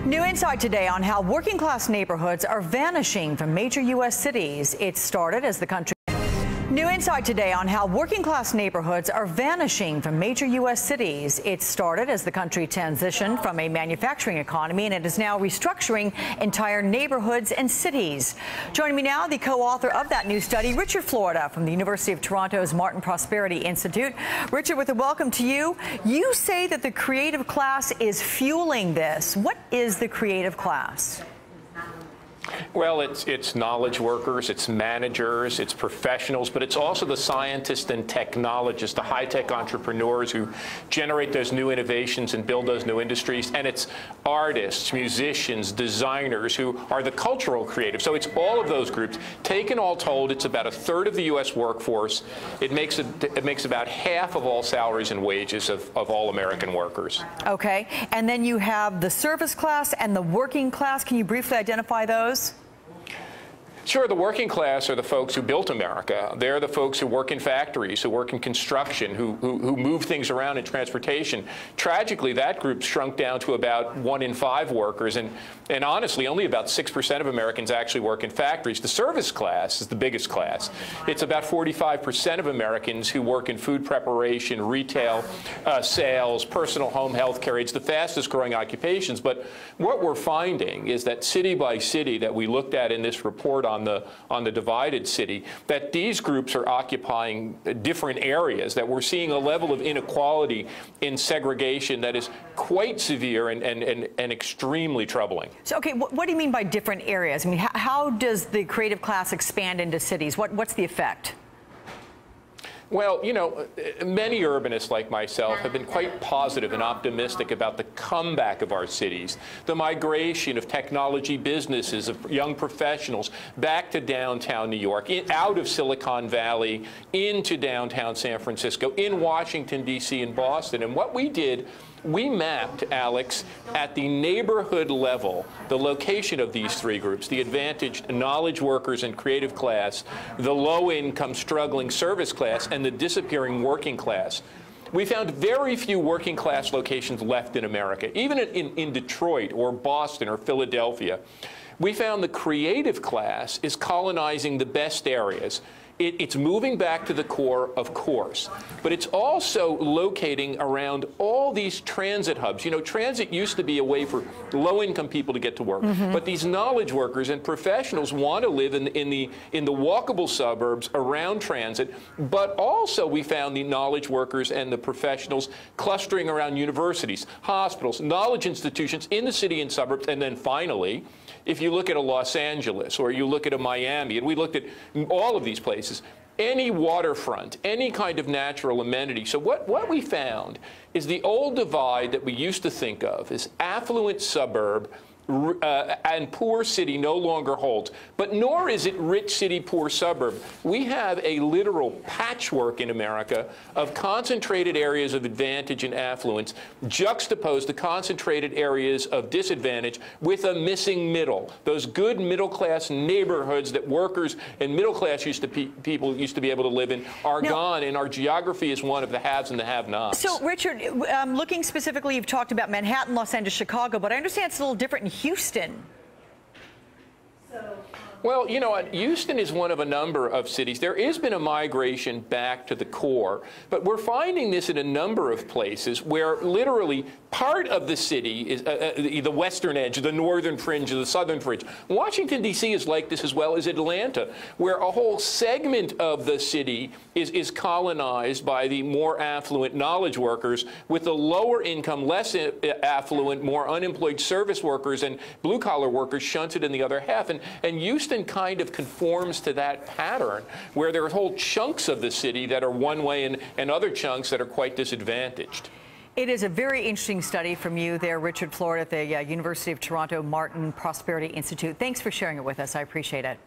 New insight today on how working class neighborhoods are vanishing from major U.S. cities. It started as the country. New insight today on how working class neighborhoods are vanishing from major U.S. cities. It started as the country transitioned from a manufacturing economy, and it is now restructuring entire neighborhoods and cities. Joining me now, the co-author of that new study, Richard Florida from the University of Toronto's Martin Prosperity Institute. Richard, with a welcome to you. You say that the creative class is fueling this. What is the creative class? Well, it's knowledge workers, it's managers, it's professionals, but it's also the scientists and technologists, the high-tech entrepreneurs who generate those new innovations and build those new industries, and it's artists, musicians, designers who are the cultural creative. So it's all of those groups. Taken all told, it's about a third of the U.S. workforce. It makes about half of all salaries and wages of all American workers. Okay, and then you have the service class and the working class. Can you briefly identify those? Sure. The working class are the folks who built America. They're the folks who work in factories, who work in construction, who move things around in transportation. Tragically, that group shrunk down to about 1 in 5 workers, and honestly, only about 6% of Americans actually work in factories. The service class is the biggest class. It's about 45% of Americans who work in food preparation, retail, sales, personal home health care. It's the fastest growing occupations. But what we're finding is that city by city that we looked at in this report on the divided city, that these groups are occupying different areas, that we're seeing a level of inequality in segregation that is quite severe and extremely troubling. So, okay, what do you mean by different areas? I mean, how does the creative class expand into cities? What's the effect? Well, you know, many urbanists like myself have been quite positive and optimistic about the comeback of our cities, the migration of technology businesses, of young professionals back to downtown New York, out of Silicon Valley, into downtown San Francisco, in Washington, D.C., and Boston. And what we did, we mapped, Alex, at the neighborhood level, the location of these three groups, the advantaged knowledge workers and creative class, the low-income struggling service class, and the disappearing working class. We found very few working class locations left in America, even in Detroit or Boston or Philadelphia. We found the creative class is colonizing the best areas. It's moving back to the core, of course, but it's also locating around all these transit hubs. You know, transit used to be a way for low-income people to get to work, but these knowledge workers and professionals want to live in the walkable suburbs around transit, but also we found the knowledge workers and the professionals clustering around universities, hospitals, knowledge institutions in the city and suburbs, and then finally, if you look at a Los Angeles or you look at a Miami, and we looked at all of these places, any waterfront, any kind of natural amenity. So what we found is the old divide that we used to think of as affluent suburb and poor city no longer holds, but nor is it rich city, poor suburb. We have a literal patchwork in America of concentrated areas of advantage and affluence juxtaposed to concentrated areas of disadvantage with a missing middle. Those good middle-class neighborhoods that workers and middle-class people used to be able to live in are gone, and our geography is one of the haves and the have-nots. So, Richard, looking specifically, you've talked about Manhattan, Los Angeles, Chicago, but I understand it's a little different in Houston. Well, you know what? Houston is one of a number of cities. There has been a migration back to the core, but we're finding this in a number of places where literally part of the city is the western edge, the northern fringe, or the southern fringe. Washington, D.C. is like this as well as Atlanta, where a whole segment of the city is colonized by the more affluent knowledge workers, with the lower income, less affluent, more unemployed service workers and blue-collar workers shunted in the other half. And Houston kind of conforms to that pattern, where there are whole chunks of the city that are one way and other chunks that are quite disadvantaged. It is a very interesting study from you there, Richard Florida, at the University of Toronto Martin Prosperity Institute. Thanks for sharing it with us. I appreciate it.